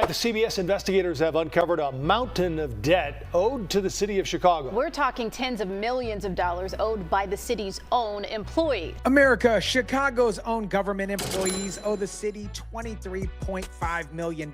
The CBS investigators have uncovered a mountain of debt owed to the city of Chicago. We're talking tens of millions of dollars owed by the city's own employees. America, Chicago's own government employees owe the city $23.5 million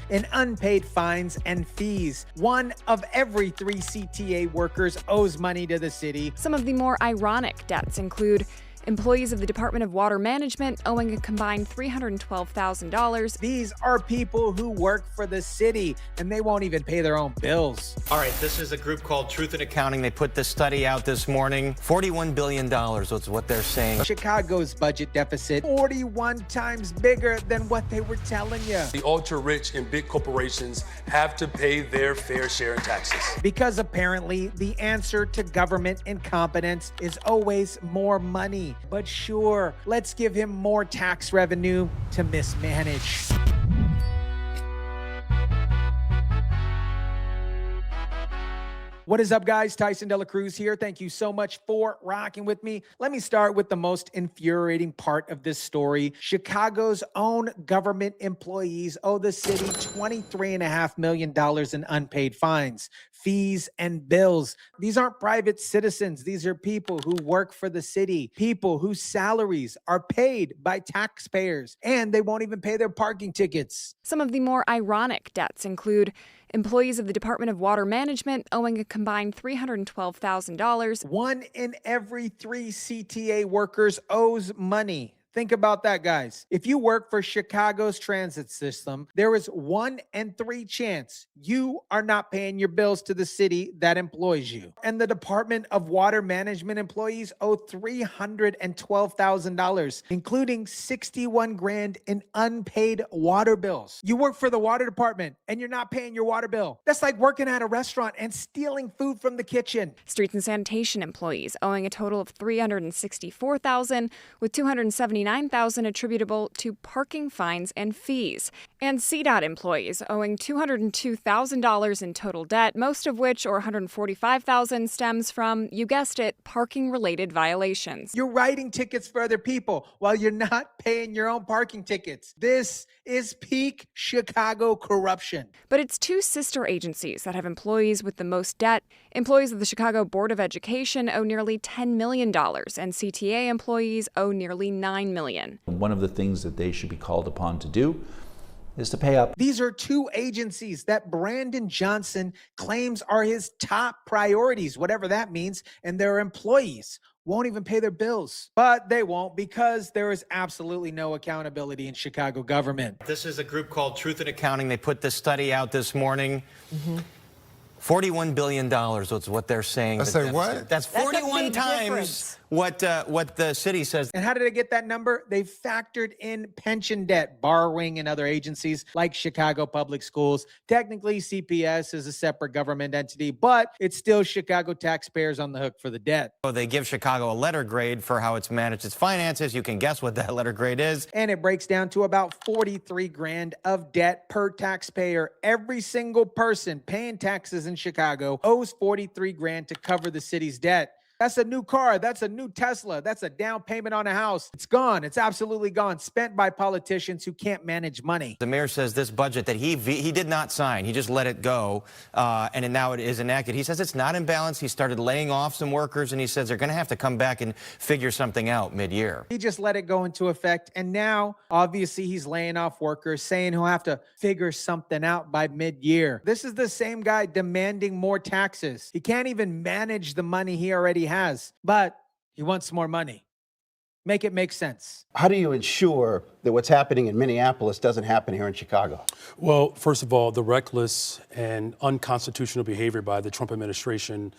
in unpaid fines and fees. One of every 3 CTA workers owes money to the city. Some of the more ironic debts include employees of the Department of Water Management owing a combined $312,000. These are people who work for the city, and they won't even pay their own bills. All right, this is a group called Truth in Accounting. They put this study out this morning. $41 billion is what they're saying. Chicago's budget deficit 41 times bigger than what they were telling you. The ultra-rich and big corporations have to pay their fair share in taxes. Because apparently the answer to government incompetence is always more money. But sure, let's give him more tax revenue to mismanage. What is up, guys? Tyson De La Cruz here. Thank you so much for rocking with me. Let me start with the most infuriating part of this story. Chicago's own government employees owe the city $23.5 million in unpaid fines, fees, and bills. These aren't private citizens. These are people who work for the city, people whose salaries are paid by taxpayers, and they won't even pay their parking tickets. Some of the more ironic debts include employees of the Department of Water Management owing a combined $312,000. One in every 3 CTA workers owes money. Think about that, guys. If you work for Chicago's transit system, there is 1 in 3 chance you are not paying your bills to the city that employs you. And the Department of Water Management employees owe $312,000, including $61,000 in unpaid water bills. You work for the water department and you're not paying your water bill. That's like working at a restaurant and stealing food from the kitchen. Streets and sanitation employees owing a total of $364,000, with $279,000 attributable to parking fines and fees. And CDOT employees owing $202,000 in total debt, most of which, or $145,000, stems from, you guessed it, parking-related violations. You're writing tickets for other people while you're not paying your own parking tickets. This is peak Chicago corruption. But it's 2 sister agencies that have employees with the most debt. Employees of the Chicago Board of Education owe nearly $10 million, and CTA employees owe nearly $9 million. One of the things that they should be called upon to do is to pay up. These are 2 agencies that Brandon Johnson claims are his top priorities, whatever that means, and their employees won't even pay their bills. But they won't, because there is absolutely no accountability in Chicago government. This is a group called Truth in Accounting. They put this study out this morning. $41 billion is what they're saying. I say what? That's 41 times what the city says. And how did they get that number? They factored in pension debt, borrowing, and other agencies like Chicago Public Schools. Technically, CPS is a separate government entity, but it's still Chicago taxpayers on the hook for the debt. So they give Chicago a letter grade for how it's managed its finances. You can guess what that letter grade is. And it breaks down to about $43,000 of debt per taxpayer. Every single person paying taxes in Chicago owes $43,000 to cover the city's debt. That's a new car. That's a new Tesla. That's a down payment on a house. It's gone. It's absolutely gone. Spent by politicians who can't manage money. The mayor says this budget that he did not sign. He just let it go, and now it is enacted. He says it's not in balance. He started laying off some workers, and he says they're going to have to come back and figure something out mid-year. He just let it go into effect, and now, obviously, he's laying off workers, saying he'll have to figure something out by mid-year. This is the same guy demanding more taxes. He can't even manage the money he already has, but he wants more money. Make it make sense. How do you ensure that what's happening in Minneapolis doesn't happen here in Chicago? Well, first of all, the reckless and unconstitutional behavior by the Trump administration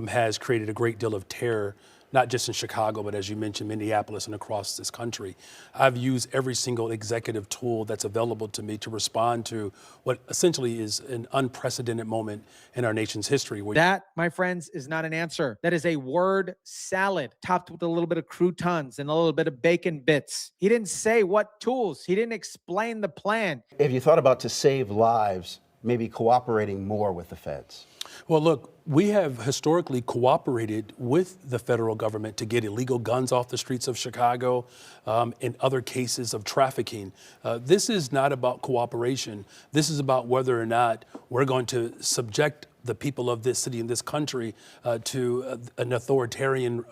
has created a great deal of terror, not just in Chicago, but as you mentioned, Minneapolis and across this country. I've used every single executive tool that's available to me to respond to what essentially is an unprecedented moment in our nation's history. That, my friends, is not an answer. That is a word salad topped with a little bit of croutons and a little bit of bacon bits. He didn't say what tools. He didn't explain the plan. Have you thought about to save lives, maybe cooperating more with the feds? Well, look, we have historically cooperated with the federal government to get illegal guns off the streets of Chicago, in other cases of trafficking. This is not about cooperation. This is about whether or not we're going to subject the people of this city and this country to an authoritarian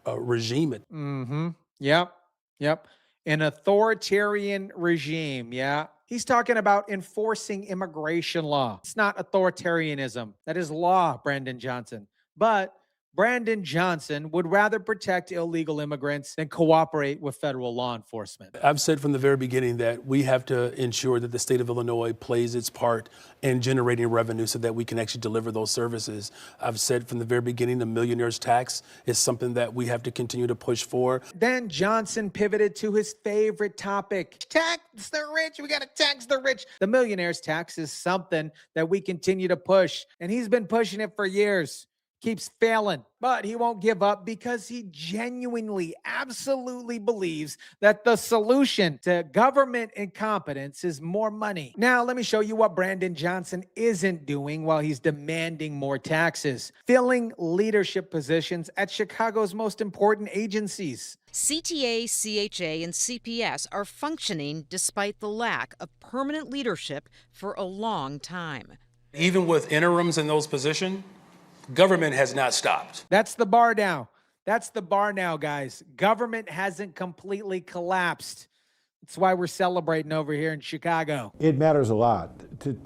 regime. Yep. An authoritarian regime. Yeah. He's talking about enforcing immigration law. It's not authoritarianism. That is law, Brandon Johnson. But Brandon Johnson would rather protect illegal immigrants than cooperate with federal law enforcement. I've said from the very beginning that we have to ensure that the state of Illinois plays its part in generating revenue so that we can actually deliver those services. I've said from the very beginning the millionaire's tax is something that we have to continue to push for. Then Johnson pivoted to his favorite topic. Tax the rich. We got to tax the rich. The millionaire's tax is something that we continue to push, and he's been pushing it for years. Keeps failing, but he won't give up because he genuinely, absolutely believes that the solution to government incompetence is more money. Now, let me show you what Brandon Johnson isn't doing while he's demanding more taxes. Filling leadership positions at Chicago's most important agencies. CTA, CHA, and CPS are functioning despite the lack of permanent leadership for a long time. Even with interims in those positions, government has not stopped. That's the bar now. That's the bar now, guys. Government hasn't completely collapsed. That's why we're celebrating over here in Chicago. It matters a lot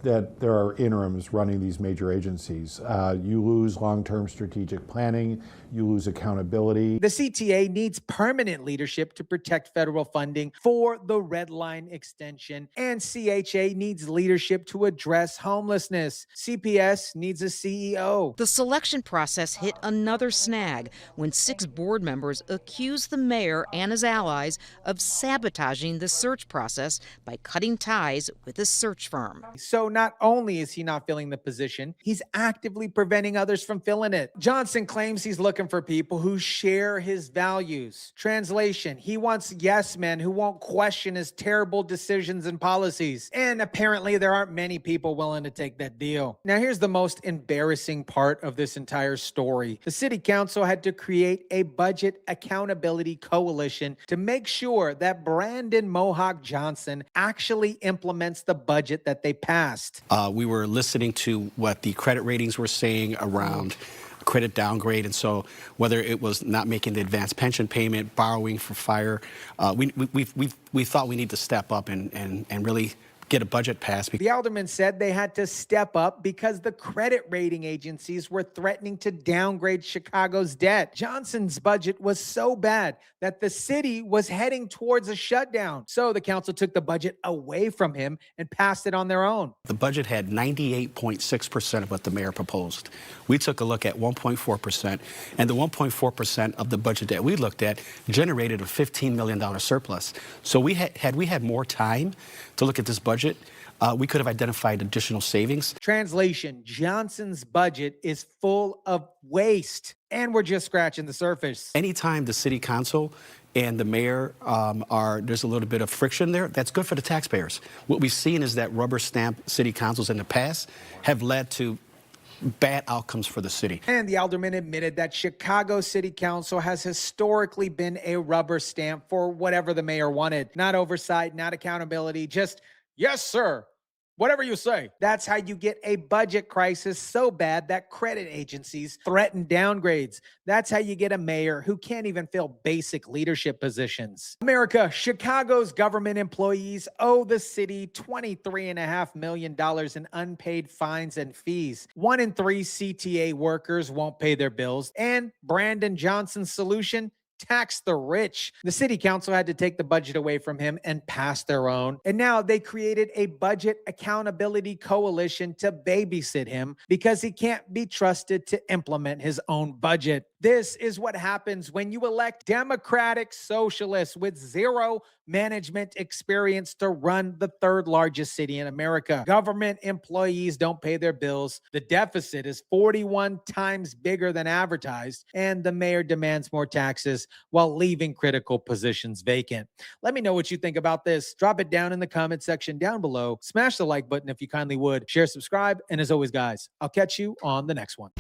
that there are interims running these major agencies. You lose long-term strategic planning, you lose accountability. The CTA needs permanent leadership to protect federal funding for the Red Line extension, and CHA needs leadership to address homelessness. CPS needs a CEO. The selection process hit another snag when 6 board members accused the mayor and his allies of sabotaging the search process by cutting ties with a search firm. So not only is he not filling the position, he's actively preventing others from filling it. Johnson claims he's looking for people who share his values. Translation, he wants yes men who won't question his terrible decisions and policies. And apparently there aren't many people willing to take that deal. Now here's the most embarrassing part of this entire story. The city council had to create a budget accountability coalition to make sure that Brandon Mohawk Johnson actually implements the budget that they passed. We were listening to what the credit ratings were saying around credit downgrade, and so whether it was not making the advanced pension payment, borrowing for fire, we thought we need to step up and really get a budget passed. The alderman said they had to step up because the credit rating agencies were threatening to downgrade Chicago's debt. Johnson's budget was so bad that the city was heading towards a shutdown. So the council took the budget away from him and passed it on their own. The budget had 98.6% of what the mayor proposed. We took a look at 1.4%, and the 1.4% of the budget that we looked at generated a $15 million surplus. So had we had more time to look at this budget, we could have identified additional savings. Translation, Johnson's budget is full of waste, and we're just scratching the surface. Anytime the city council and the mayor there's a little bit of friction there, that's good for the taxpayers. What we've seen is that rubber stamp city councils in the past have led to bad outcomes for the city. And the alderman admitted that Chicago City Council has historically been a rubber stamp for whatever the mayor wanted. Not oversight, not accountability, just, yes, sir, whatever you say. That's how you get a budget crisis so bad that credit agencies threaten downgrades. That's how you get a mayor who can't even fill basic leadership positions. America, Chicago's government employees owe the city $23.5 million in unpaid fines and fees. 1 in 3 CTA workers won't pay their bills. And Brandon Johnson's solution? Tax the rich. The city council had to take the budget away from him and pass their own. And now they created a budget accountability coalition to babysit him because he can't be trusted to implement his own budget. This is what happens when you elect Democratic socialists with zero management experience to run the third largest city in America. Government employees don't pay their bills. The deficit is 41 times bigger than advertised, and the mayor demands more taxes while leaving critical positions vacant. Let me know what you think about this. Drop it down in the comment section down below. Smash the like button if you kindly would. Share, subscribe, and as always, guys, I'll catch you on the next one.